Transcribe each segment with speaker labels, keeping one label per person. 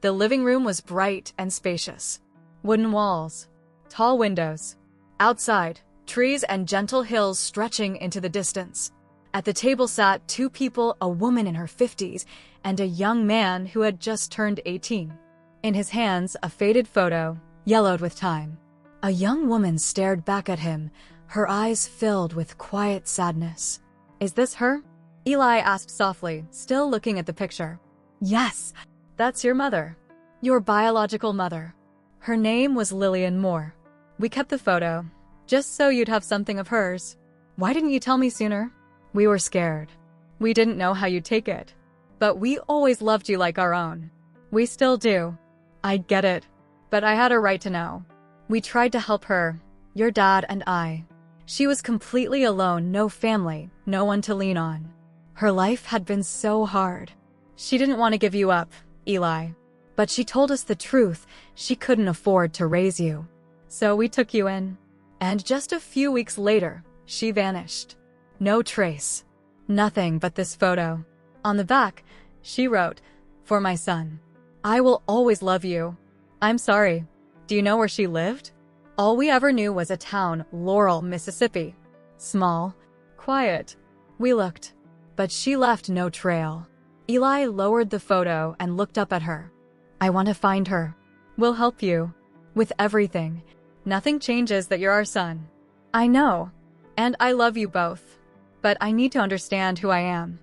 Speaker 1: The living room was bright and spacious. Wooden walls, tall windows. Outside, trees and gentle hills stretching into the distance. At the table sat two people, a woman in her 50s and a young man who had just turned 18. In his hands, a faded photo, yellowed with time. A young woman stared back at him, her eyes filled with quiet sadness. "Is this her?" Eli asked softly, still looking at the picture. "Yes, that's your mother. Your biological mother. Her name was Lillian Moore. We kept the photo, just so you'd have something of hers. Why didn't you tell me sooner?" "We were scared. We didn't know how you'd take it. But we always loved you like our own. We still do. I get it. But I had a right to know. We tried to help her, your dad and I. She was completely alone, no family, no one to lean on. Her life had been so hard. She didn't want to give you up, Eli. But she told us the truth. She couldn't afford to raise you. So we took you in. And just a few weeks later, she vanished. No trace. Nothing but this photo. On the back, she wrote, 'For my son. I will always love you. I'm sorry.' Do you know where she lived? All we ever knew was a town, Laurel, Mississippi. Small, quiet. We looked, but she left no trail." Eli lowered the photo and looked up at her. "I want to find her. We'll help you. With everything. Nothing changes that you're our son. I know. And I love you both. But I need to understand who I am."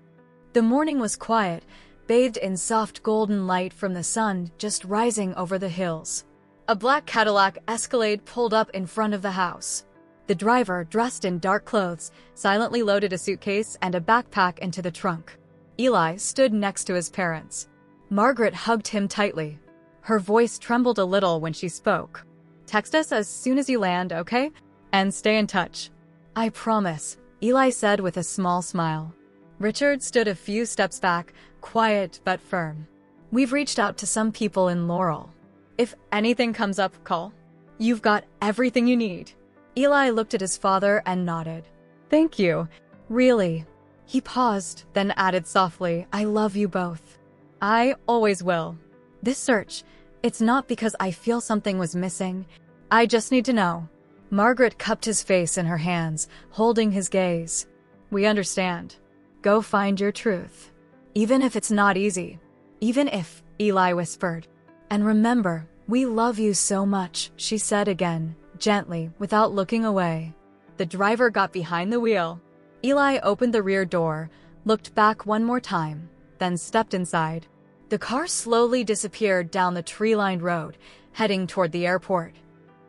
Speaker 1: The morning was quiet, bathed in soft golden light from the sun just rising over the hills. A black Cadillac Escalade pulled up in front of the house. The driver, dressed in dark clothes, silently loaded a suitcase and a backpack into the trunk. Eli stood next to his parents. Margaret hugged him tightly. Her voice trembled a little when she spoke. "Text us as soon as you land, okay? And stay in touch." "I promise," Eli said with a small smile. Richard stood a few steps back, quiet but firm. "We've reached out to some people in Laurel. If anything comes up, call. You've got everything you need." Eli looked at his father and nodded. "Thank you. Really." He paused, then added softly, "I love you both. I always will. This search, it's not because I feel something was missing. I just need to know." Margaret cupped his face in her hands, holding his gaze. "We understand. Go find your truth. Even if it's not easy. Even if," Eli whispered. "And remember, we love you so much," she said again, gently, without looking away. The driver got behind the wheel. Eli opened the rear door, looked back one more time, then stepped inside. The car slowly disappeared down the tree-lined road, heading toward the airport.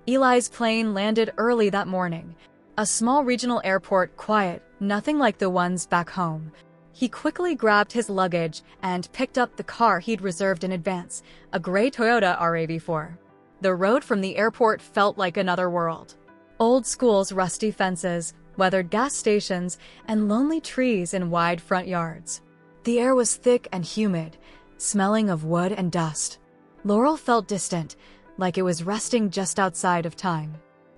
Speaker 1: Eli's plane landed early that morning. A small regional airport, quiet, nothing like the ones back home. He quickly grabbed his luggage and picked up the car he'd reserved in advance, a gray Toyota RAV4. The road from the airport felt like another world. Old schools, rusty fences, weathered gas stations, and lonely trees in wide front yards. The air was thick and humid, smelling of wood and dust. Laurel felt distant, like it was resting just outside of time.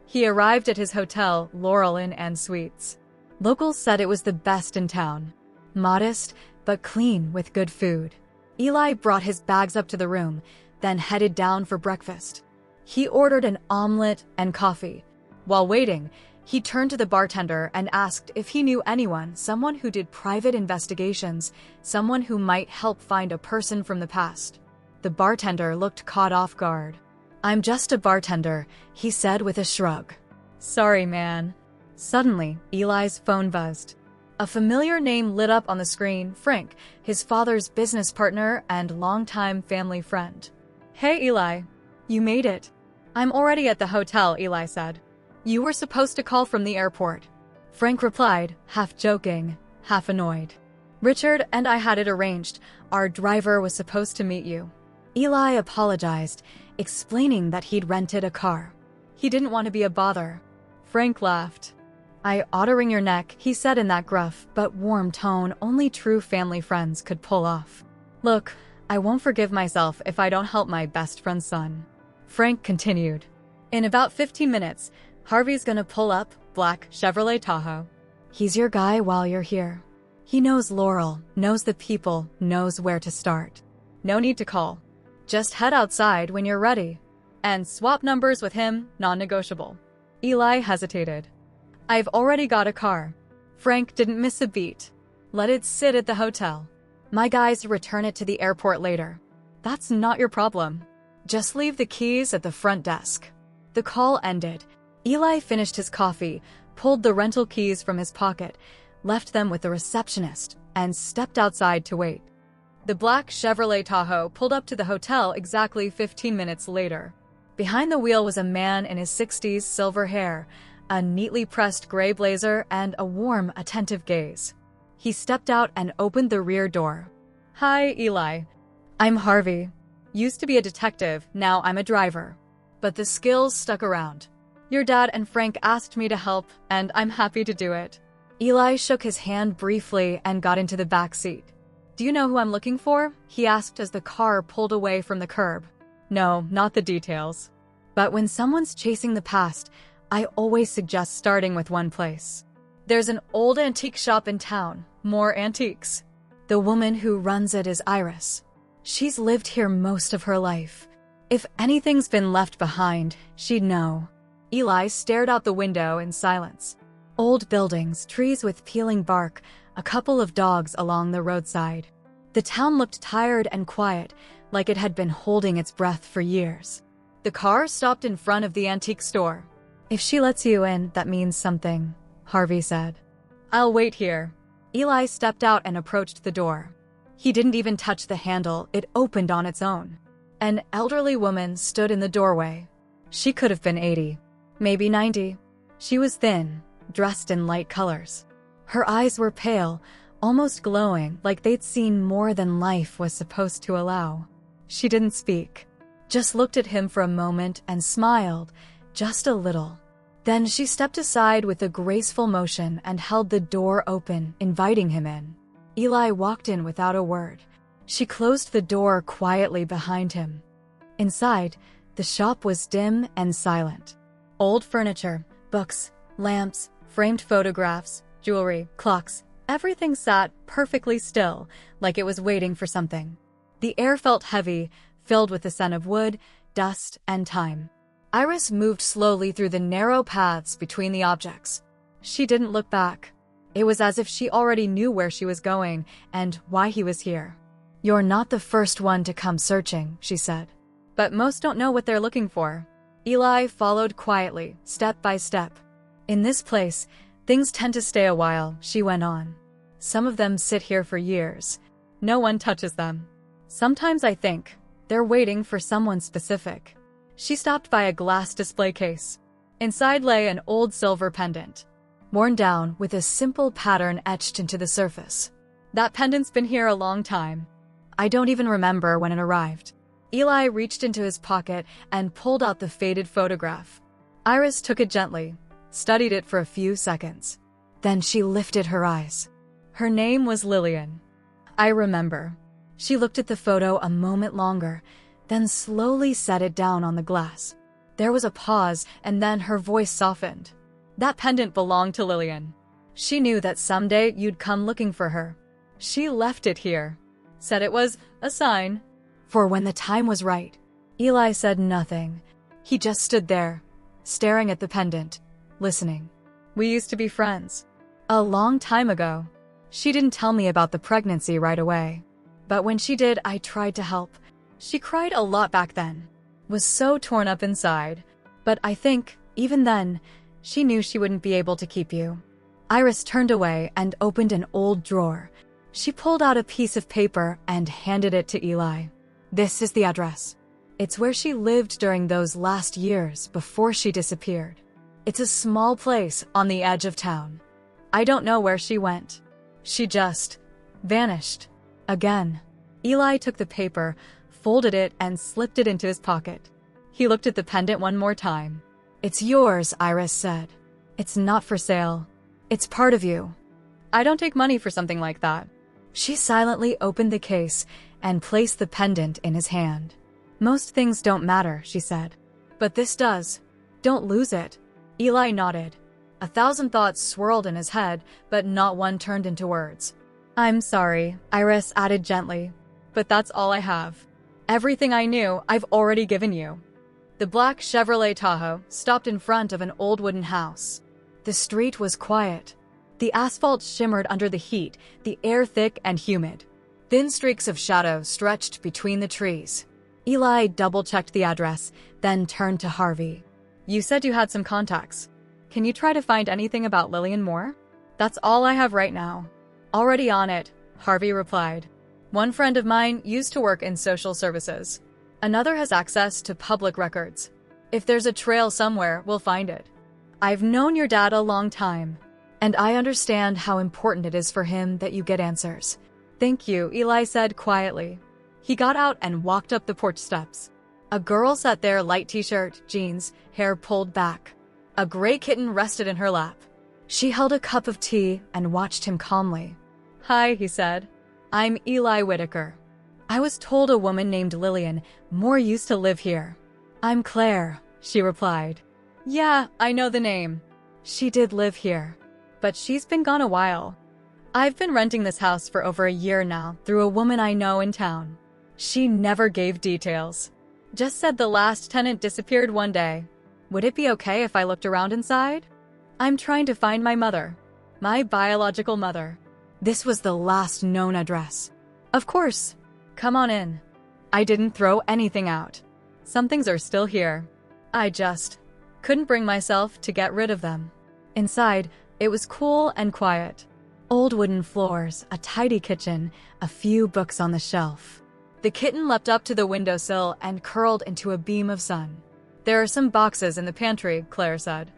Speaker 1: He arrived at his hotel, Laurel Inn and Suites. Locals said it was the best in town. Modest, but clean with good food. Eli brought his bags up to the room, then headed down for breakfast. He ordered an omelet and coffee. While waiting, he turned to the bartender and asked if he knew anyone, someone who did private investigations, someone who might help find a person from the past. The bartender looked caught off guard. "I'm just a bartender," he said with a shrug. "Sorry, man." Suddenly, Eli's phone buzzed. A familiar name lit up on the screen, Frank, his father's business partner and longtime family friend. "Hey, Eli. You made it." "I'm already at the hotel," Eli said. "You were supposed to call from the airport." Frank replied, half joking, half annoyed. "Richard and I had it arranged. Our driver was supposed to meet you." Eli apologized, explaining that he'd rented a car. He didn't want to be a bother. Frank laughed. "I ought to wring your neck," he said in that gruff but warm tone only true family friends could pull off. "Look, I won't forgive myself if I don't help my best friend's son." Frank continued. "In about 15 minutes, Harvey's gonna pull up, black Chevrolet Tahoe. He's your guy while you're here. He knows Laurel, knows the people, knows where to start. No need to call. Just head outside when you're ready. And swap numbers with him, non-negotiable. Eli hesitated. I've already got a car. Frank didn't miss a beat. Let it sit at the hotel. My guys return it to the airport later. That's not your problem. Just leave the keys at the front desk. The call ended. Eli finished his coffee, pulled the rental keys from his pocket, left them with the receptionist, and stepped outside to wait. The black Chevrolet Tahoe pulled up to the hotel exactly 15 minutes later. Behind the wheel was a man in his 60s, silver hair, a neatly pressed gray blazer, and a warm, attentive gaze. He stepped out and opened the rear door. Hi, Eli. I'm Harvey. Used to be a detective, now I'm a driver. But the skills stuck around. Your dad and Frank asked me to help, and I'm happy to do it. Eli shook his hand briefly and got into the back seat. Do you know who I'm looking for? He asked as the car pulled away from the curb. No, not the details. But when someone's chasing the past, I always suggest starting with one place. There's an old antique shop in town, more antiques. The woman who runs it is Iris. She's lived here most of her life. If anything's been left behind, she'd know. Eli stared out the window in silence. Old buildings, trees with peeling bark, a couple of dogs along the roadside. The town looked tired and quiet, like it had been holding its breath for years. The car stopped in front of the antique store. If she lets you in, that means something, Harvey said. I'll wait here. Eli stepped out and approached the door. He didn't even touch the handle, it opened on its own. An elderly woman stood in the doorway. She could have been 80, maybe 90. She was thin, dressed in light colors. Her eyes were pale, almost glowing, like they'd seen more than life was supposed to allow. She didn't speak, just looked at him for a moment and smiled, just a little. Then she stepped aside with a graceful motion and held the door open, inviting him in. Eli walked in without a word. She closed the door quietly behind him. Inside, the shop was dim and silent. Old furniture, books, lamps, framed photographs, jewelry, clocks, everything sat perfectly still, like it was waiting for something. The air felt heavy, filled with the scent of wood, dust, and time. Iris moved slowly through the narrow paths between the objects. She didn't look back. It was as if she already knew where she was going and why he was here. You're not the first one to come searching, she said. But most don't know what they're looking for. Eli followed quietly, step by step. In this place, things tend to stay a while, she went on. Some of them sit here for years. No one touches them. Sometimes I think they're waiting for someone specific. She stopped by a glass display case. Inside lay an old silver pendant, worn down with a simple pattern etched into the surface. That pendant's been here a long time. I don't even remember when it arrived. Eli reached into his pocket and pulled out the faded photograph. Iris took it gently, studied it for a few seconds. Then she lifted her eyes. Her name was Lillian. I remember. She looked at the photo a moment longer, then slowly set it down on the glass. There was a pause, and then her voice softened. That pendant belonged to Lillian. She knew that someday you'd come looking for her. She left it here. Said it was a sign. For when the time was right. Eli said nothing. He just stood there, staring at the pendant, listening. We used to be friends. A long time ago. She didn't tell me about the pregnancy right away. But when she did, I tried to help. She cried a lot back then. Was so torn up inside. But I think, even then, she knew she wouldn't be able to keep you. Iris turned away and opened an old drawer. She pulled out a piece of paper and handed it to Eli. This is the address. It's where she lived during those last years before she disappeared. It's a small place on the edge of town. I don't know where she went. She just vanished. Again. Eli took the paper, folded it, and slipped it into his pocket. He looked at the pendant one more time. It's yours, Iris said. It's not for sale. It's part of you. I don't take money for something like that. She silently opened the case and placed the pendant in his hand. Most things don't matter, she said. But this does. Don't lose it. Eli nodded. 1,000 thoughts swirled in his head, but not one turned into words. I'm sorry, Iris added gently, but that's all I have. Everything I knew, I've already given you. The black Chevrolet Tahoe stopped in front of an old wooden house. The street was quiet. The asphalt shimmered under the heat, the air thick and humid. Thin streaks of shadow stretched between the trees. Eli double-checked the address, then turned to Harvey. You said you had some contacts. Can you try to find anything about Lillian Moore? That's all I have right now. Already on it, Harvey replied. One friend of mine used to work in social services. Another has access to public records. If there's a trail somewhere, we'll find it. I've known your dad a long time, and I understand how important it is for him that you get answers. Thank you, Eli said quietly. He got out and walked up the porch steps. A girl sat there, light t-shirt, jeans, hair pulled back. A gray kitten rested in her lap. She held a cup of tea and watched him calmly. Hi, he said. I'm Eli Whitaker. I was told a woman named Lillian Moore used to live here. I'm Claire, she replied. Yeah, I know the name. She did live here, but she's been gone a while. I've been renting this house for over a year now through a woman I know in town. She never gave details. Just said the last tenant disappeared one day. Would it be okay if I looked around inside? I'm trying to find my mother. My biological mother. This was the last known address. Of course. Come on in. I didn't throw anything out. Some things are still here. I just couldn't bring myself to get rid of them. Inside, it was cool and quiet. Old wooden floors, a tidy kitchen, a few books on the shelf. The kitten leapt up to the windowsill and curled into a beam of sun. There are some boxes in the pantry, Claire said.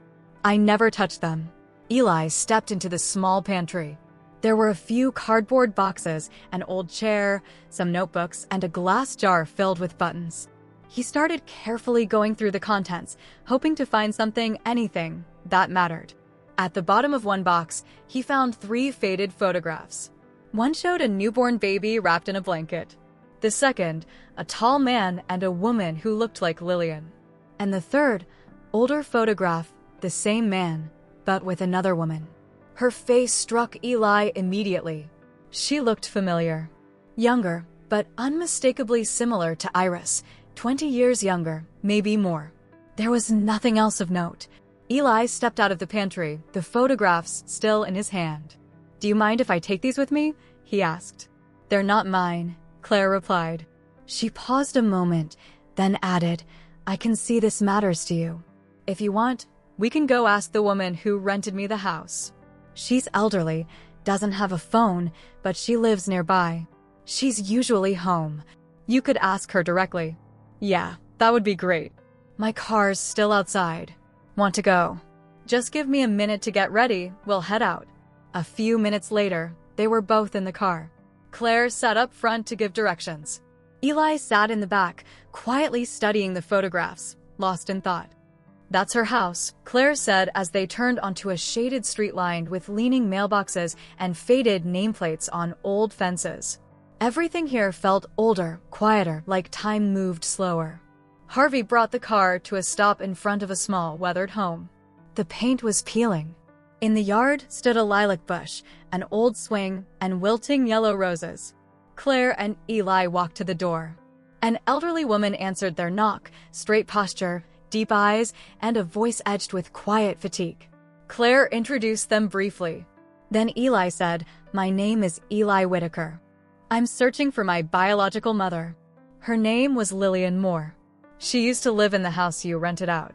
Speaker 1: I never touched them. Eli stepped into the small pantry. There were a few cardboard boxes, an old chair, some notebooks, and a glass jar filled with buttons. He started carefully going through the contents, hoping to find something, anything, that mattered. At the bottom of one box, he found 3 faded photographs. One showed a newborn baby wrapped in a blanket. The second, a tall man and a woman who looked like Lillian. And the third, older photograph, the same man, but with another woman. Her face struck Eli immediately. She looked familiar. Younger, but unmistakably similar to Iris, 20 years younger, maybe more. There was nothing else of note. Eli stepped out of the pantry, the photographs still in his hand. Do you mind if I take these with me? He asked. They're not mine, Claire replied. She paused a moment, then added, I can see this matters to you. If you want, we can go ask the woman who rented me the house. She's elderly, doesn't have a phone, but she lives nearby. She's usually home. You could ask her directly. Yeah, that would be great. My car's still outside. Want to go? Just give me a minute to get ready, we'll head out. A few minutes later, they were both in the car. Claire sat up front to give directions. Eli sat in the back, quietly studying the photographs, lost in thought. That's her house, Claire said as they turned onto a shaded street lined with leaning mailboxes and faded nameplates on old fences. Everything here felt older, quieter, like time moved slower. Harvey brought the car to a stop in front of a small, weathered home. The paint was peeling. In the yard stood a lilac bush, an old swing, and wilting yellow roses. Claire and Eli walked to the door. An elderly woman answered their knock, straight posture, deep eyes, and a voice edged with quiet fatigue. Claire introduced them briefly. Then Eli said, My name is Eli Whitaker. I'm searching for my biological mother. Her name was Lillian Moore. She used to live in the house you rented out.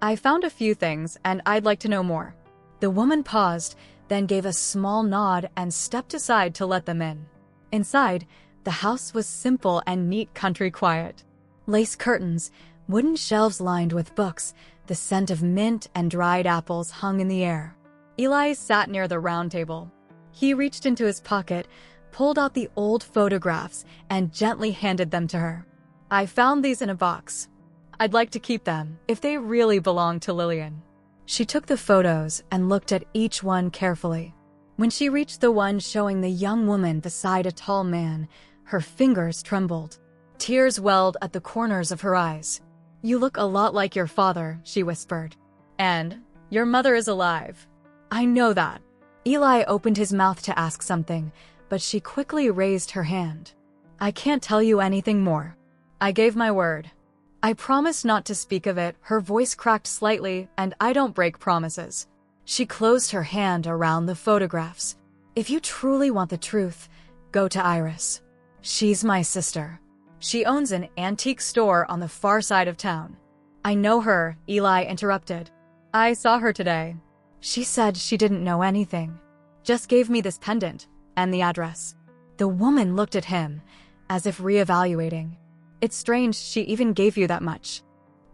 Speaker 1: I found a few things, and I'd like to know more. The woman paused, then gave a small nod and stepped aside to let them in. Inside, the house was simple and neat country quiet. Lace curtains, wooden shelves lined with books, the scent of mint and dried apples hung in the air. Eli sat near the round table. He reached into his pocket, pulled out the old photographs, and gently handed them to her. I found these in a box. I'd like to keep them, if they really belong to Lillian. She took the photos and looked at each one carefully. When she reached the one showing the young woman beside a tall man, her fingers trembled. Tears welled at the corners of her eyes. You look a lot like your father, she whispered. And your mother is alive. I know that. Eli opened his mouth to ask something, but she quickly raised her hand. I can't tell you anything more. I gave my word. I promised not to speak of it. Her voice cracked slightly, and I don't break promises. She closed her hand around the photographs. If you truly want the truth, go to Iris. She's my sister. She owns an antique store on the far side of town. I know her, Eli interrupted. I saw her today. She said she didn't know anything. Just gave me this pendant and the address. The woman looked at him, as if reevaluating. It's strange she even gave you that much.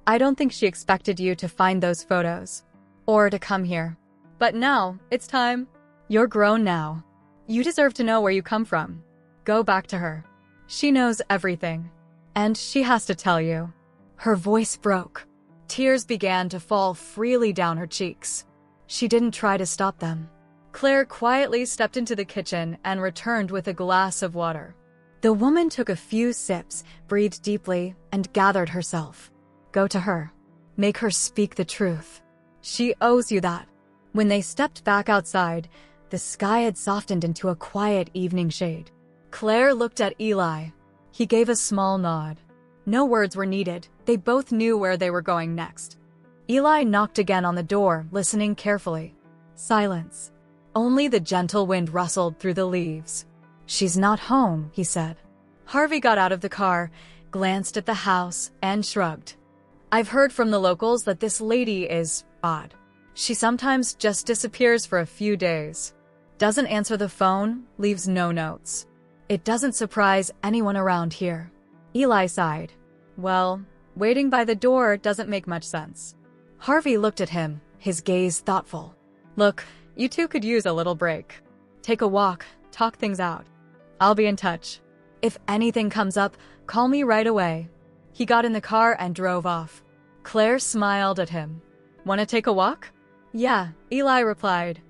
Speaker 1: I don't think she expected you to find those photos. Or to come here. But now, it's time. You're grown now. You deserve to know where you come from. Go back to her. She knows everything. And she has to tell you. Her voice broke. Tears began to fall freely down her cheeks. She didn't try to stop them. Claire quietly stepped into the kitchen and returned with a glass of water. The woman took a few sips, breathed deeply, and gathered herself. Go to her. Make her speak the truth. She owes you that. When they stepped back outside, the sky had softened into a quiet evening shade. Claire looked at Eli. He gave a small nod. No words were needed. They both knew where they were going next. Eli knocked again on the door, listening carefully. Silence. Only the gentle wind rustled through the leaves. She's not home, he said. Harvey got out of the car, glanced at the house, and shrugged. I've heard from the locals that this lady is odd. She sometimes just disappears for a few days. Doesn't answer the phone, leaves no notes. It doesn't surprise anyone around here. Eli sighed. Well, waiting by the door doesn't make much sense. Harvey looked at him, his gaze thoughtful. Look, you two could use a little break. Take a walk, talk things out. I'll be in touch. If anything comes up, call me right away. He got in the car and drove off. Claire smiled at him. Want to take a walk? Yeah, Eli replied.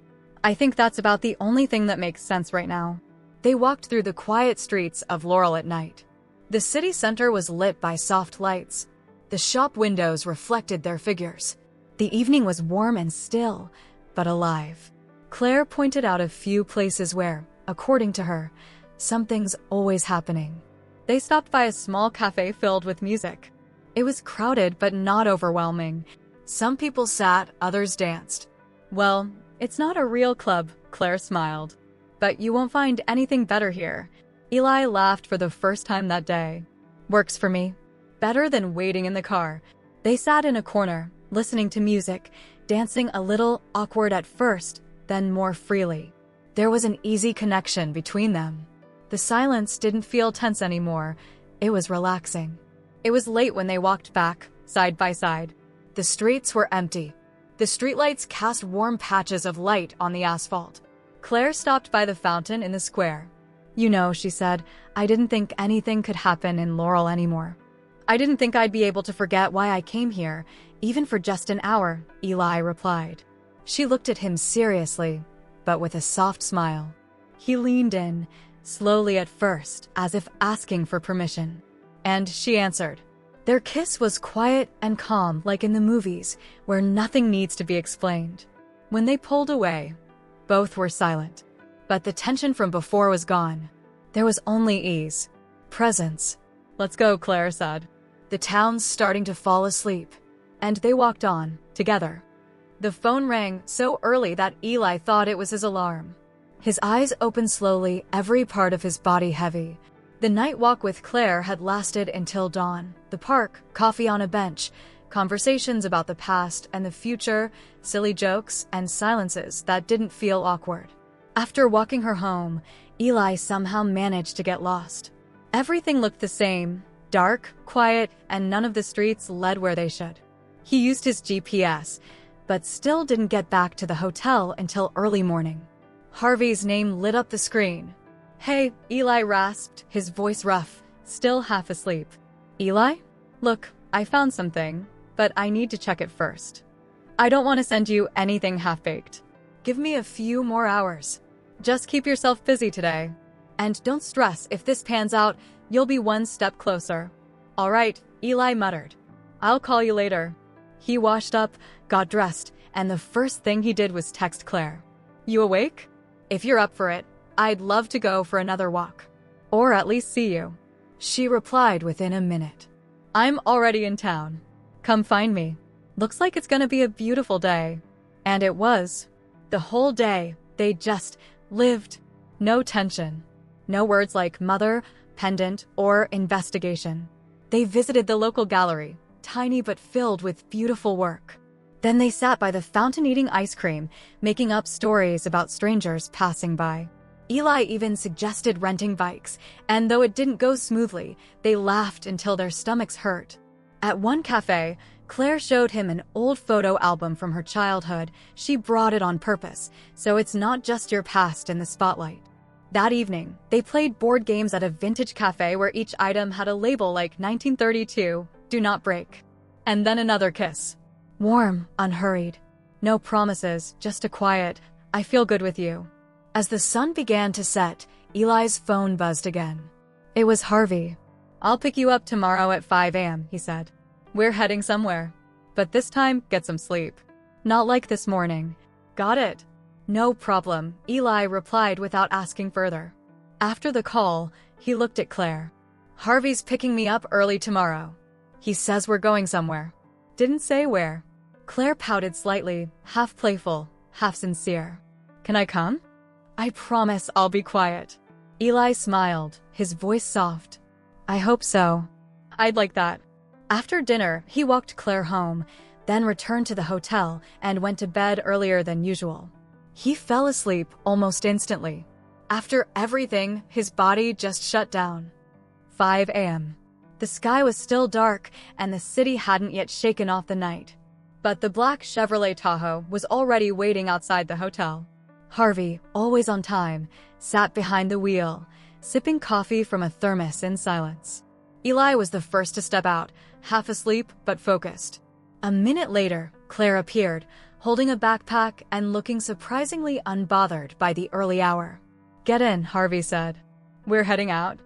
Speaker 1: I think that's about the only thing that makes sense right now. They walked through the quiet streets of Laurel at night. The city center was lit by soft lights. The shop windows reflected their figures. The evening was warm and still, but alive. Claire pointed out a few places where, according to her, something's always happening. They stopped by a small cafe filled with music. It was crowded but not overwhelming. Some people sat, others danced. Well, it's not a real club, Claire smiled. But you won't find anything better here. Eli laughed for the first time that day. Works for me. Better than waiting in the car. They sat in a corner, listening to music, dancing a little awkward at first, then more freely. There was an easy connection between them. The silence didn't feel tense anymore. It was relaxing. It was late when they walked back, side by side. The streets were empty. The streetlights cast warm patches of light on the asphalt. Claire stopped by the fountain in the square. You know, she said, I didn't think anything could happen in Laurel anymore. I didn't think I'd be able to forget why I came here, even for just an hour, Eli replied. She looked at him seriously, but with a soft smile. He leaned in, slowly at first, as if asking for permission. And she answered. Their kiss was quiet and calm, like in the movies, where nothing needs to be explained. When they pulled away, both were silent. But the tension from before was gone. There was only ease. Presence. Let's go, Claire said. The town's starting to fall asleep. And they walked on, together. The phone rang so early that Eli thought it was his alarm. His eyes opened slowly, every part of his body heavy. The night walk with Claire had lasted until dawn. The park, coffee on a bench, conversations about the past and the future, silly jokes, and silences that didn't feel awkward. After walking her home, Eli somehow managed to get lost. Everything looked the same, dark, quiet, and none of the streets led where they should. He used his GPS, but still didn't get back to the hotel until early morning. Harvey's name lit up the screen. Hey, Eli rasped, his voice rough, still half asleep. Eli? Look, I found something, but I need to check it first. I don't want to send you anything half-baked. Give me a few more hours. Just keep yourself busy today. And don't stress, if this pans out, you'll be one step closer. All right, Eli muttered. I'll call you later. He washed up, got dressed, and the first thing he did was text Claire. You awake? If you're up for it, I'd love to go for another walk. Or at least see you. She replied within a minute. I'm already in town. Come find me. Looks like it's gonna be a beautiful day. And it was. The whole day, they just lived. No tension. No words like mother, pendant, or investigation. They visited the local gallery, tiny but filled with beautiful work. Then they sat by the fountain eating ice cream, making up stories about strangers passing by. Eli even suggested renting bikes, and though it didn't go smoothly, they laughed until their stomachs hurt. At one cafe, Claire showed him an old photo album from her childhood. She brought it on purpose, so it's not just your past in the spotlight. That evening, they played board games at a vintage cafe where each item had a label like 1932, do not break. And then another kiss. Warm, unhurried. No promises, just a quiet, I feel good with you. As the sun began to set, Eli's phone buzzed again. It was Harvey. I'll pick you up tomorrow at 5 a.m., he said. We're heading somewhere. But this time, get some sleep. Not like this morning. Got it? No problem, Eli replied without asking further. After the call, he looked at Claire. Harvey's picking me up early tomorrow. He says we're going somewhere. Didn't say where. Claire pouted slightly, half playful, half sincere. Can I come? I promise I'll be quiet. Eli smiled, his voice soft. I hope so. I'd like that. After dinner, he walked Claire home, then returned to the hotel and went to bed earlier than usual. He fell asleep almost instantly. After everything, his body just shut down. 5 a.m. The sky was still dark and the city hadn't yet shaken off the night. But the black Chevrolet Tahoe was already waiting outside the hotel. Harvey, always on time, sat behind the wheel, sipping coffee from a thermos in silence. Eli was the first to step out, half asleep but focused. A minute later, Claire appeared, holding a backpack and looking surprisingly unbothered by the early hour. Get in, Harvey said. We're heading out.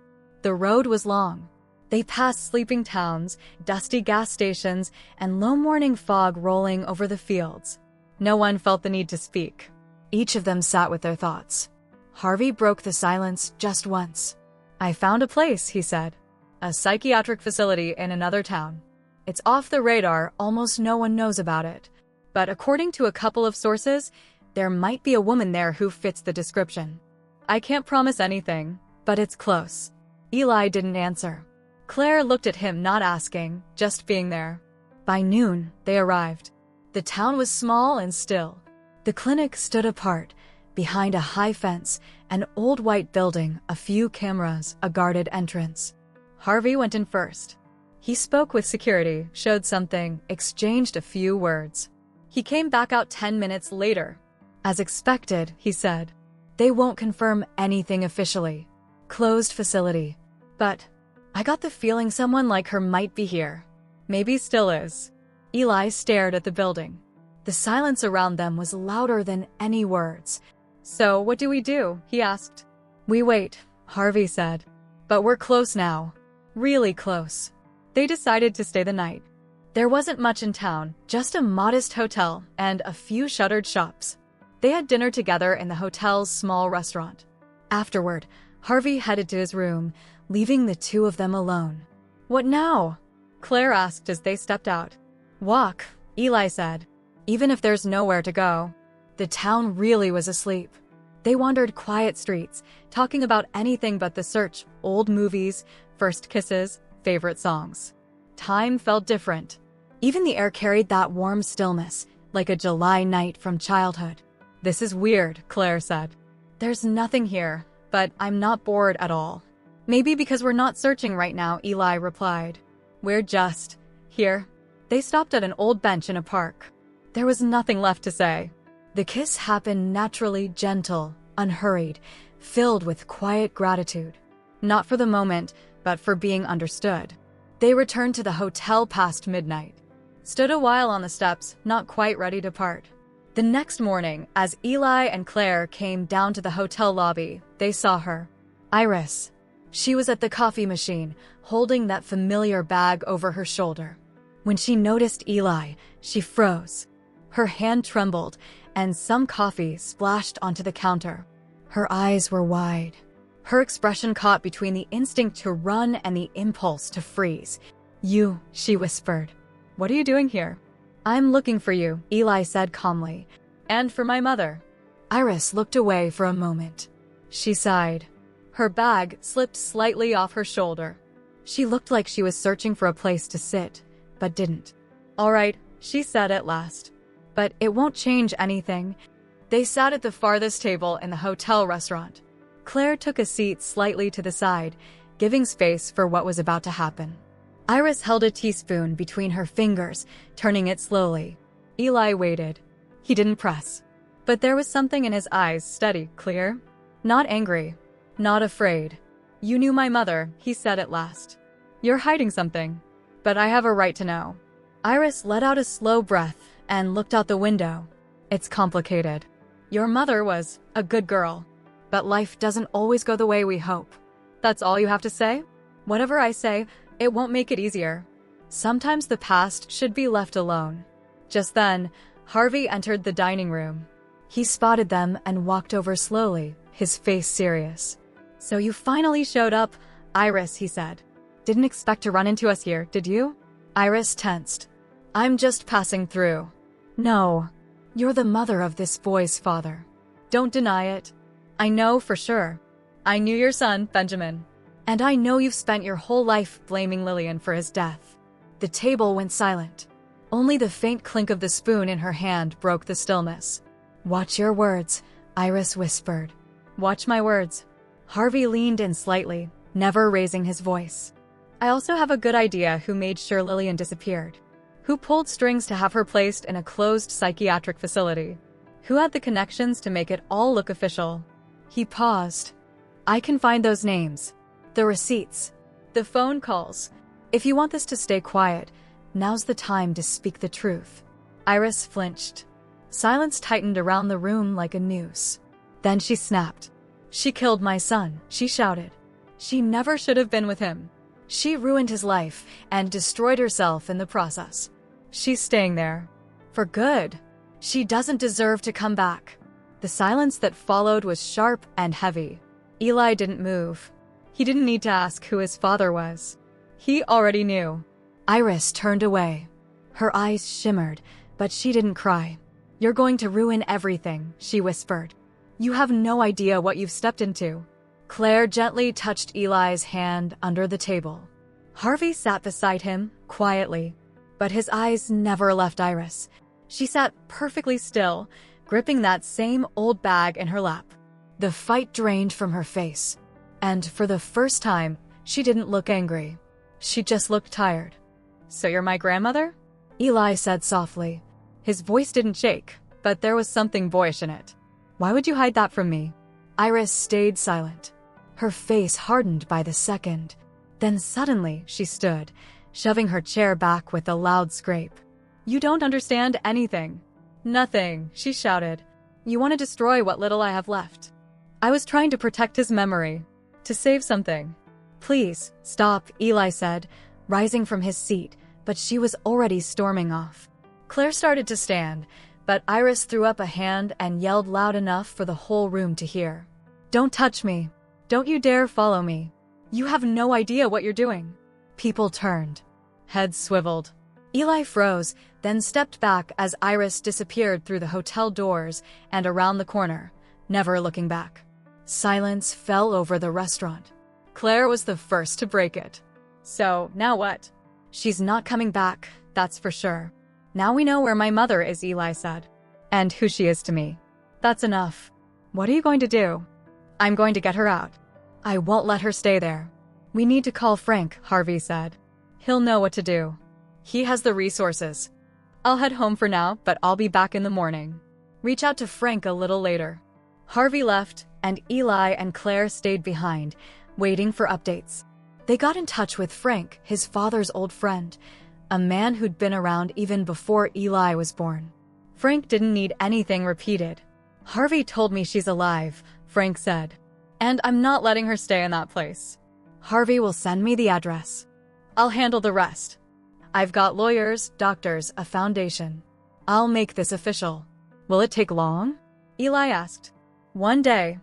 Speaker 1: The road was long. They passed sleeping towns, dusty gas stations, and low morning fog rolling over the fields. No one felt the need to speak. Each of them sat with their thoughts. Harvey broke the silence just once. I found a place, he said. A psychiatric facility in another town. It's off the radar, almost no one knows about it. But according to a couple of sources, there might be a woman there who fits the description. I can't promise anything, but it's close. Eli didn't answer. Claire looked at him, not asking, just being there. By noon, they arrived. The town was small and still. The clinic stood apart, behind a high fence, an old white building, a few cameras, a guarded entrance. Harvey went in first. He spoke with security, showed something, exchanged a few words. He came back out 10 minutes later. As expected, he said. They won't confirm anything officially. Closed facility. But I got the feeling someone like her might be here. Maybe still is. Eli stared at the building. The silence around them was louder than any words. So what do we do? He asked. We wait, Harvey said. But we're close now. Really close. They decided to stay the night. There wasn't much in town, just a modest hotel and a few shuttered shops. They had dinner together in the hotel's small restaurant. Afterward, Harvey headed to his room, leaving the two of them alone. What now? Claire asked as they stepped out. Walk, Eli said. Even if there's nowhere to go. The town really was asleep. They wandered quiet streets, talking about anything but the search, old movies, first kisses, favorite songs. Time felt different. Even the air carried that warm stillness, like a July night from childhood. This is weird, Claire said. There's nothing here, but I'm not bored at all. Maybe because we're not searching right now, Eli replied. We're just here. They stopped at an old bench in a park. There was nothing left to say. The kiss happened naturally, gentle, unhurried, filled with quiet gratitude. Not for the moment, but for being understood. They returned to the hotel past midnight. Stood a while on the steps, not quite ready to part. The next morning, as Eli and Claire came down to the hotel lobby, they saw her. Iris. She was at the coffee machine, holding that familiar bag over her shoulder. When she noticed Eli, she froze. Her hand trembled, and some coffee splashed onto the counter. Her eyes were wide. Her expression caught between the instinct to run and the impulse to freeze. "You," she whispered. "What are you doing here?" "I'm looking for you," Eli said calmly. "And for my mother." Iris looked away for a moment. She sighed. Her bag slipped slightly off her shoulder. She looked like she was searching for a place to sit, but didn't. "All right," she said at last. "But it won't change anything." They sat at the farthest table in the hotel restaurant. Claire took a seat slightly to the side, giving space for what was about to happen. Iris held a teaspoon between her fingers, turning it slowly. Eli waited. He didn't press. But there was something in his eyes, steady, clear. Not angry. Not afraid. "You knew my mother," he said at last. "You're hiding something. But I have a right to know." Iris let out a slow breath and looked out the window. "It's complicated. Your mother was a good girl. But life doesn't always go the way we hope." "That's all you have to say?" "Whatever I say, it won't make it easier. Sometimes the past should be left alone." Just then, Harvey entered the dining room. He spotted them and walked over slowly, his face serious. "So you finally showed up, Iris," he said. "Didn't expect to run into us here, did you?" Iris tensed. "I'm just passing through." "No, you're the mother of this boy's father. Don't deny it. I know for sure. I knew your son, Benjamin. And I know you've spent your whole life blaming Lillian for his death." The table went silent. Only the faint clink of the spoon in her hand broke the stillness. "Watch your words," Iris whispered. "Watch my words." Harvey leaned in slightly, never raising his voice. "I also have a good idea who made sure Lillian disappeared. Who pulled strings to have her placed in a closed psychiatric facility. Who had the connections to make it all look official." He paused. "I can find those names. The receipts. The phone calls. If you want this to stay quiet, now's the time to speak the truth." Iris flinched. Silence tightened around the room like a noose. Then she snapped. "She killed my son," she shouted. "She never should have been with him. She ruined his life and destroyed herself in the process. She's staying there. For good. She doesn't deserve to come back." The silence that followed was sharp and heavy. Eli didn't move. He didn't need to ask who his father was. He already knew. Iris turned away. Her eyes shimmered, but she didn't cry. "You're going to ruin everything," she whispered. "You have no idea what you've stepped into." Claire gently touched Eli's hand under the table. Harvey sat beside him, quietly. But his eyes never left Iris. She sat perfectly still, gripping that same old bag in her lap. The fight drained from her face. And for the first time, she didn't look angry. She just looked tired. "So you're my grandmother?" Eli said softly. His voice didn't shake, but there was something boyish in it. "Why would you hide that from me?" Iris stayed silent. Her face hardened by the second. Then suddenly she stood, shoving her chair back with a loud scrape. "You don't understand anything." "Nothing," she shouted. "You want to destroy what little I have left." "I was trying to protect his memory. To save something." "Please, stop," Eli said, rising from his seat, but she was already storming off. Claire started to stand, but Iris threw up a hand and yelled loud enough for the whole room to hear. "Don't touch me. Don't you dare follow me. You have no idea what you're doing." People turned. Heads swiveled. Eli froze, then stepped back as Iris disappeared through the hotel doors and around the corner, never looking back. Silence fell over the restaurant. Claire was the first to break it. "So, now what?" "She's not coming back, that's for sure." "Now we know where my mother is," Eli said. "And who she is to me. That's enough." "What are you going to do?" "I'm going to get her out. I won't let her stay there." "We need to call Frank," Harvey said. "He'll know what to do. He has the resources." "I'll head home for now, but I'll be back in the morning. Reach out to Frank a little later." Harvey left, and Eli and Claire stayed behind, waiting for updates. They got in touch with Frank, his father's old friend, a man who'd been around even before Eli was born. Frank didn't need anything repeated. "Harvey told me she's alive," Frank said. "And I'm not letting her stay in that place. Harvey will send me the address. I'll handle the rest. I've got lawyers, doctors, a foundation. I'll make this official." "Will it take long?" Eli asked. "One day.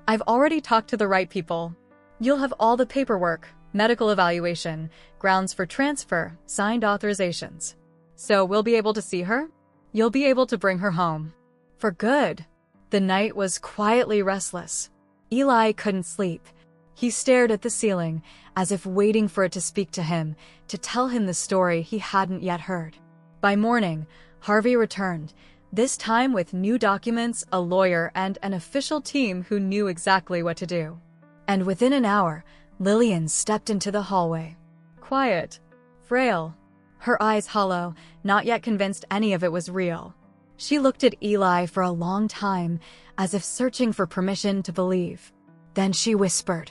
Speaker 1: I've already talked to the right people. You'll have all the paperwork, medical evaluation, grounds for transfer, signed authorizations. So we'll be able to see her? You'll be able to bring her home. For good. The night was quietly restless. Eli couldn't sleep. He stared at the ceiling, as if waiting for it to speak to him, to tell him the story he hadn't yet heard. By morning, Harvey returned, this time with new documents, a lawyer, and an official team who knew exactly what to do. And within an hour, Lillian stepped into the hallway. Quiet. Frail. Her eyes hollow, not yet convinced any of it was real. She looked at Eli for a long time, as if searching for permission to believe. Then she whispered,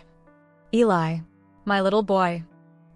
Speaker 1: "Eli, my little boy."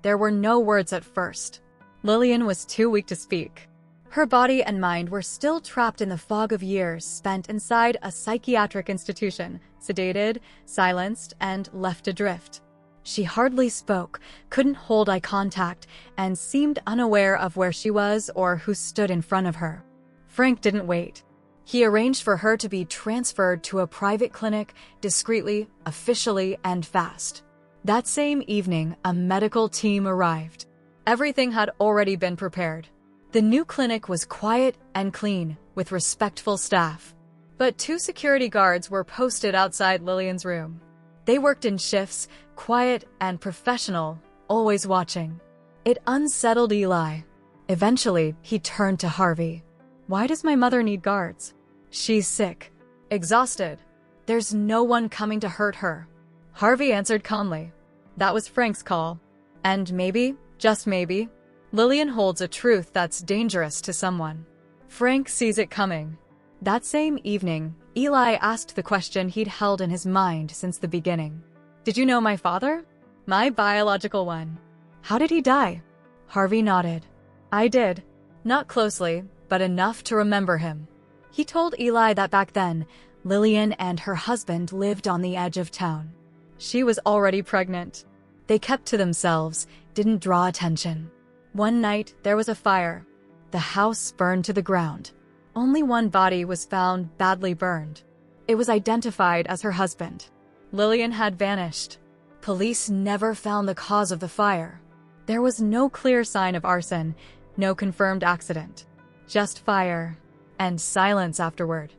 Speaker 1: There were no words at first. Lillian was too weak to speak. Her body and mind were still trapped in the fog of years spent inside a psychiatric institution, sedated, silenced, and left adrift. She hardly spoke, couldn't hold eye contact, and seemed unaware of where she was or who stood in front of her. Frank didn't wait. He arranged for her to be transferred to a private clinic, discreetly, officially, and fast. That same evening, a medical team arrived. Everything had already been prepared. The new clinic was quiet and clean, with respectful staff. But 2 security guards were posted outside Lillian's room. They worked in shifts, quiet and professional, always watching. It unsettled Eli. Eventually, he turned to Harvey. "Why does my mother need guards?" "She's sick. Exhausted. There's no one coming to hurt her." Harvey answered calmly. That was Frank's call. And maybe, just maybe, Lillian holds a truth that's dangerous to someone. Frank sees it coming. That same evening, Eli asked the question he'd held in his mind since the beginning. "Did you know my father? My biological one. How did he die?" Harvey nodded. "I did. Not closely, but enough to remember him." He told Eli that back then, Lillian and her husband lived on the edge of town. She was already pregnant. They kept to themselves, didn't draw attention. One night, there was a fire. The house burned to the ground. Only one body was found badly burned. It was identified as her husband. Lillian had vanished. Police never found the cause of the fire. There was no clear sign of arson, no confirmed accident. Just fire. And silence afterward.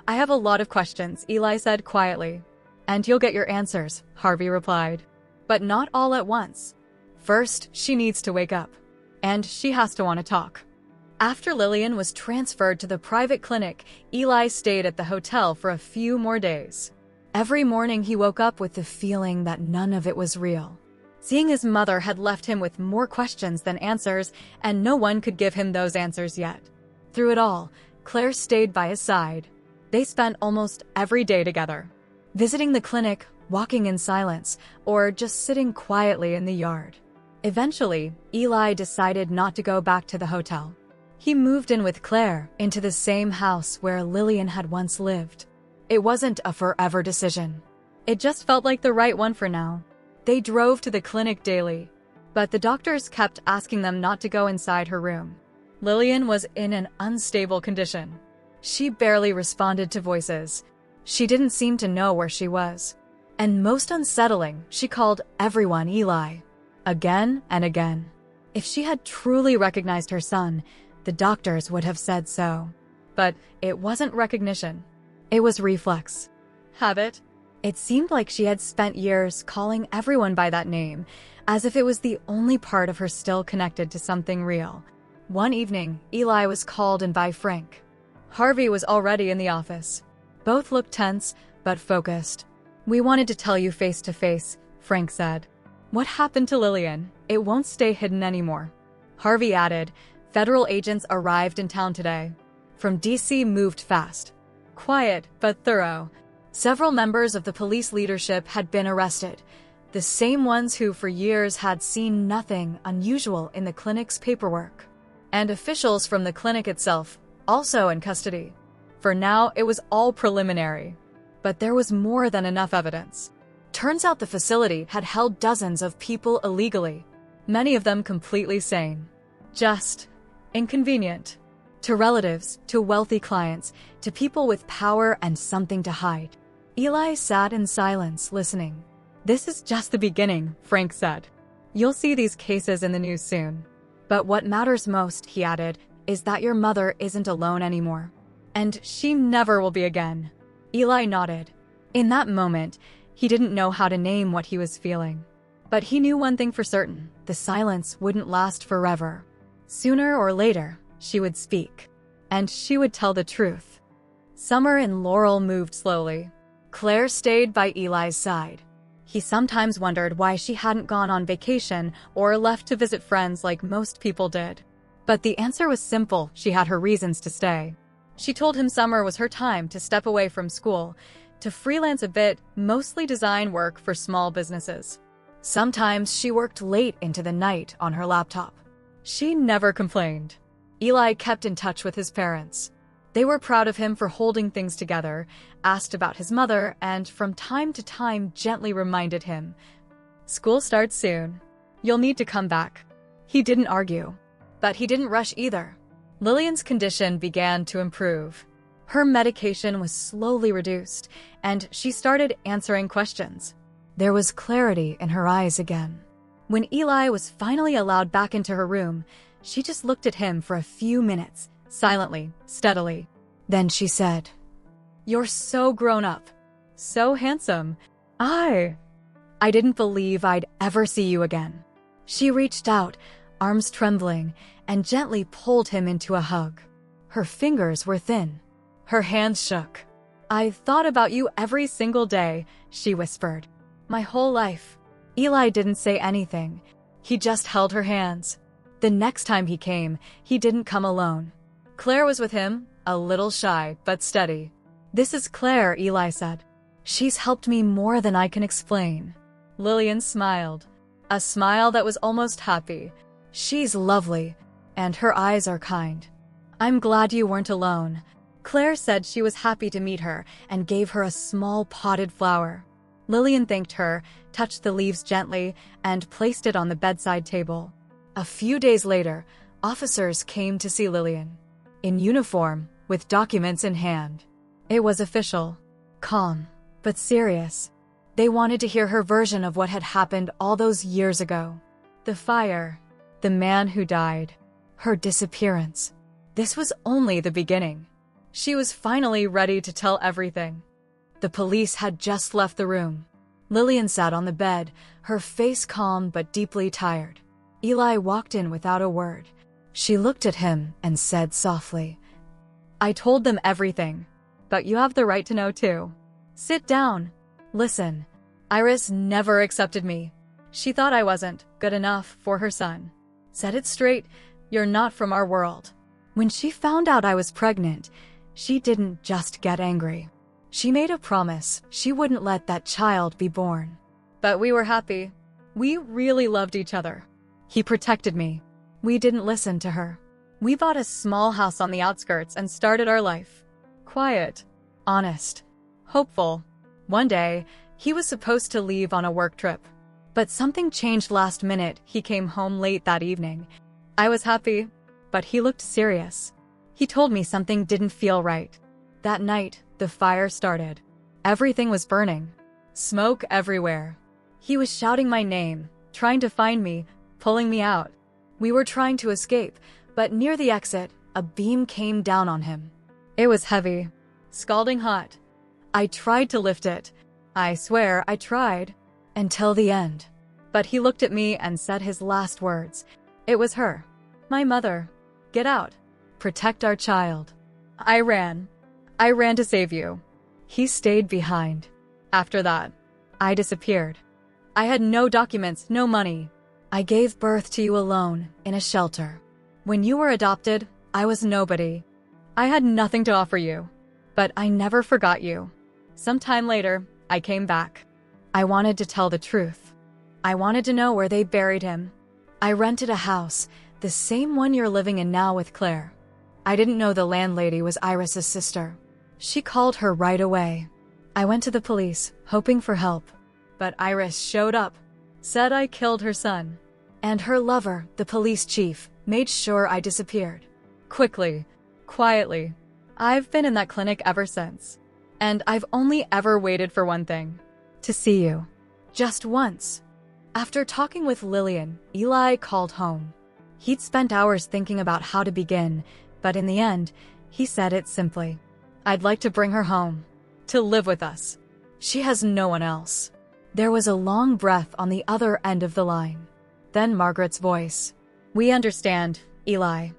Speaker 1: "I have a lot of questions," Eli said quietly. "And you'll get your answers," Harvey replied. "But not all at once. First, she needs to wake up. And she has to want to talk." After Lillian was transferred to the private clinic, Eli stayed at the hotel for a few more days. Every morning he woke up with the feeling that none of it was real. Seeing his mother had left him with more questions than answers, and no one could give him those answers yet. Through it all, Claire stayed by his side. They spent almost every day together, visiting the clinic, walking in silence, or just sitting quietly in the yard. Eventually, Eli decided not to go back to the hotel. He moved in with Claire into the same house where Lillian had once lived. It wasn't a forever decision. It just felt like the right one for now. They drove to the clinic daily, but the doctors kept asking them not to go inside her room. Lillian was in an unstable condition. She barely responded to voices. She didn't seem to know where she was. And most unsettling, she called everyone Eli. Again and again. If she had truly recognized her son, the doctors would have said so. But it wasn't recognition. It was reflex. Habit. It seemed like she had spent years calling everyone by that name, as if it was the only part of her still connected to something real. One evening, Eli was called in by Frank. Harvey was already in the office. Both looked tense, but focused. "We wanted to tell you face to face," Frank said. "What happened to Lillian? It won't stay hidden anymore." Harvey added, "Federal agents arrived in town today. From DC moved fast. Quiet, but thorough. Several members of the police leadership had been arrested. The same ones who for years had seen nothing unusual in the clinic's paperwork. And officials from the clinic itself, also in custody. For now, it was all preliminary. But there was more than enough evidence. Turns out the facility had held dozens of people illegally, many of them completely sane. Just inconvenient. To relatives, to wealthy clients, to people with power and something to hide. Eli sat in silence, listening. "This is just the beginning," Frank said. "You'll see these cases in the news soon. But what matters most," he added, "is that your mother isn't alone anymore. And she never will be again." Eli nodded. In that moment, he didn't know how to name what he was feeling. But he knew one thing for certain: the silence wouldn't last forever. Sooner or later, she would speak. And she would tell the truth. Summer and Laurel moved slowly. Claire stayed by Eli's side. He sometimes wondered why she hadn't gone on vacation or left to visit friends like most people did. But the answer was simple: she had her reasons to stay. She told him summer was her time to step away from school, to freelance a bit, mostly design work for small businesses. Sometimes she worked late into the night on her laptop. She never complained. Eli kept in touch with his parents. They were proud of him for holding things together, asked about his mother, and from time to time gently reminded him, "School starts soon. You'll need to come back." He didn't argue. But he didn't rush either. Lillian's condition began to improve. Her medication was slowly reduced, and she started answering questions. There was clarity in her eyes again. When Eli was finally allowed back into her room, she just looked at him for a few minutes, silently, steadily. Then she said, "You're so grown up. So handsome. I didn't believe I'd ever see you again." She reached out, arms trembling, and gently pulled him into a hug. Her fingers were thin. Her hands shook. "I've thought about you every single day," she whispered. "My whole life." Eli didn't say anything. He just held her hands. The next time he came, he didn't come alone. Claire was with him, a little shy but steady. "This is Claire," Eli said. "She's helped me more than I can explain." Lillian smiled, a smile that was almost happy. "She's lovely, and her eyes are kind." "I'm glad you weren't alone." Claire said she was happy to meet her and gave her a small potted flower. Lillian thanked her, touched the leaves gently, and placed it on the bedside table. A few days later, officers came to see Lillian. In uniform, with documents in hand. It was official, calm, but serious. They wanted to hear her version of what had happened all those years ago. The fire, the man who died, her disappearance. This was only the beginning. She was finally ready to tell everything. The police had just left the room. Lillian sat on the bed, her face calm but deeply tired. Eli walked in without a word. She looked at him and said softly, "I told them everything, but you have the right to know too. Sit down. Listen, Iris never accepted me. She thought I wasn't good enough for her son. Set it straight, you're not from our world." When she found out I was pregnant, she didn't just get angry. She made a promise she wouldn't let that child be born. But we were happy. We really loved each other. He protected me. We didn't listen to her. We bought a small house on the outskirts and started our life. Quiet, honest, hopeful. One day, he was supposed to leave on a work trip. But something changed last minute. He came home late that evening. I was happy, but he looked serious. He told me something didn't feel right. That night, the fire started. Everything was burning. Smoke everywhere. He was shouting my name, trying to find me, pulling me out. We were trying to escape, but near the exit, a beam came down on him. It was heavy, scalding hot. I tried to lift it. I swear I tried. Until the end. But he looked at me and said his last words. It was her. My mother. "Get out. Protect our child." I ran. I ran to save you. He stayed behind. After that, I disappeared. I had no documents, no money. I gave birth to you alone, in a shelter. When you were adopted, I was nobody. I had nothing to offer you. But I never forgot you. Sometime later, I came back. I wanted to tell the truth. I wanted to know where they buried him. I rented a house, the same one you're living in now with Claire. I didn't know the landlady was Iris's sister. She called her right away. I went to the police, hoping for help. But Iris showed up, said I killed her son. And her lover, the police chief, made sure I disappeared. Quickly, quietly. I've been in that clinic ever since. And I've only ever waited for one thing. To see you. Just once. After talking with Lillian, Eli called home. He'd spent hours thinking about how to begin, but in the end, he said it simply. I'd like to bring her home. To live with us. She has no one else. There was a long breath on the other end of the line. Then Margaret's voice. We understand, Eli.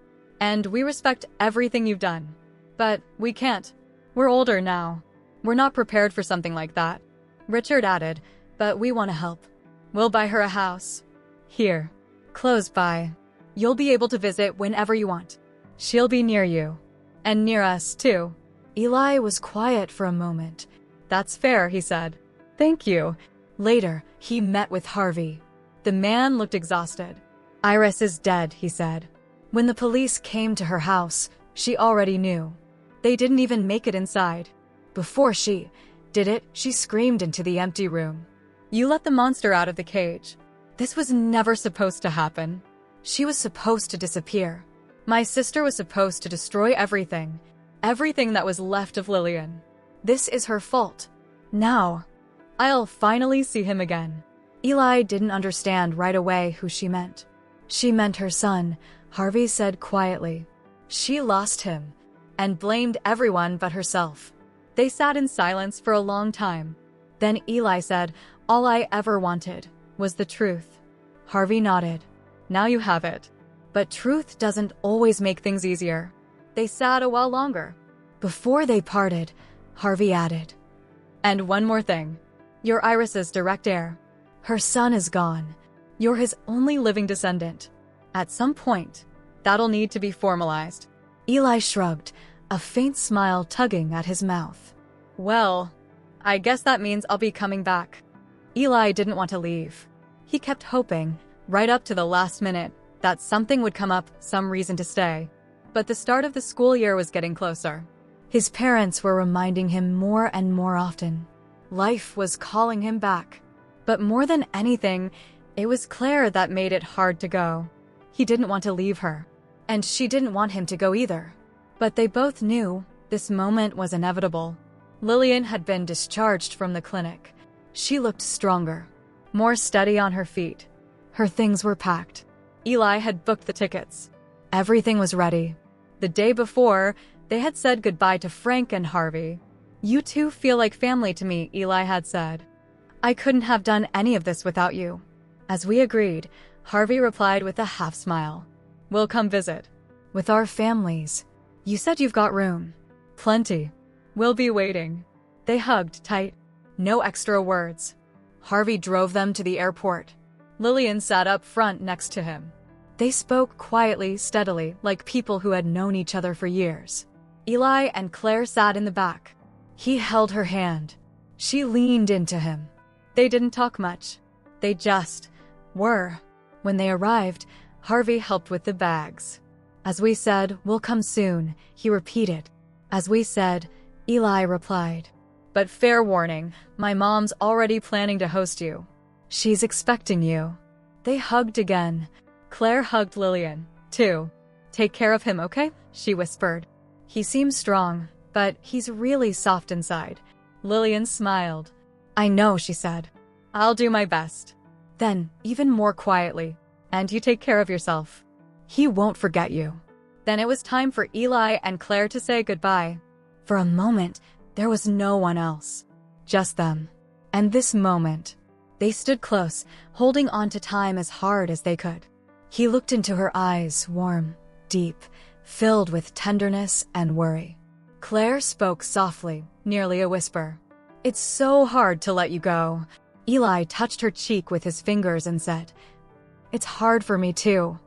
Speaker 1: And we respect everything you've done. But we can't. We're older now. We're not prepared for something like that. Richard added, but we want to help. We'll buy her a house. Here. Close by. You'll be able to visit whenever you want. She'll be near you. And near us, too. Eli was quiet for a moment. That's fair, he said. Thank you. Later, he met with Harvey. The man looked exhausted. Iris is dead, he said. When the police came to her house, she already knew. They didn't even make it inside. Before she did it, she screamed into the empty room. You let the monster out of the cage. This was never supposed to happen. She was supposed to disappear. My sister was supposed to destroy everything. Everything that was left of Lillian. This is her fault. Now, I'll finally see him again. Eli didn't understand right away who she meant. She meant her son, Harvey said quietly. She lost him and blamed everyone but herself. They sat in silence for a long time. Then Eli said, all I ever wanted was the truth. Harvey nodded. Now you have it. But truth doesn't always make things easier. They sat a while longer. Before they parted, Harvey added, and one more thing. You're Iris's direct heir. Her son is gone. You're his only living descendant. At some point, that'll need to be formalized. Eli shrugged, a faint smile tugging at his mouth. Well, I guess that means I'll be coming back. Eli didn't want to leave. He kept hoping, right up to the last minute, that something would come up, some reason to stay. But the start of the school year was getting closer. His parents were reminding him more and more often. Life was calling him back. But more than anything, it was Claire that made it hard to go. He didn't want to leave her. And she didn't want him to go either. But they both knew this moment was inevitable. Lillian had been discharged from the clinic. She looked stronger, more steady on her feet. Her things were packed. Eli had booked the tickets. Everything was ready. The day before, they had said goodbye to Frank and Harvey. You two feel like family to me, Eli had said. I couldn't have done any of this without you. As we agreed, Harvey replied with a half smile. We'll come visit. With our families. You said you've got room. Plenty. We'll be waiting. They hugged tight. No extra words. Harvey drove them to the airport. Lillian sat up front next to him. They spoke quietly, steadily, like people who had known each other for years. Eli and Claire sat in the back. He held her hand. She leaned into him. They didn't talk much. They just were. When they arrived, Harvey helped with the bags. As we said, we'll come soon, he repeated. As we said, Eli replied. But fair warning, my mom's already planning to host you. She's expecting you. They hugged again. Claire hugged Lillian, too. Take care of him, okay? She whispered. He seems strong, but he's really soft inside. Lillian smiled. I know, she said. I'll do my best. Then, even more quietly, and you take care of yourself. He won't forget you. Then it was time for Eli and Claire to say goodbye. For a moment, there was no one else. Just them. And this moment. They stood close, holding on to time as hard as they could. He looked into her eyes, warm, deep, filled with tenderness and worry. Claire spoke softly, nearly a whisper. It's so hard to let you go. Eli touched her cheek with his fingers and said, It's hard for me too.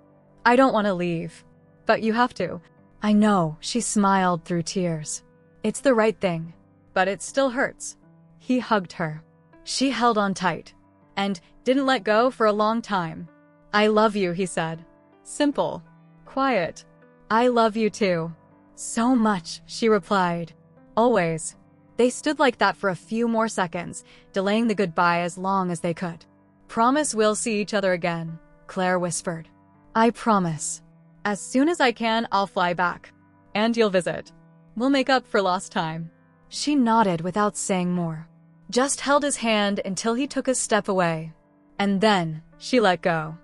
Speaker 1: I don't want to leave. But you have to. I know, she smiled through tears. It's the right thing. But it still hurts. He hugged her. She held on tight. And didn't let go for a long time. I love you, he said. Simple. Quiet. I love you too. So much, she replied. Always. They stood like that for a few more seconds, delaying the goodbye as long as they could. Promise we'll see each other again, Claire whispered. I promise. As soon as I can, I'll fly back. And you'll visit. We'll make up for lost time. She nodded without saying more, just held his hand until he took a step away. And then she let go.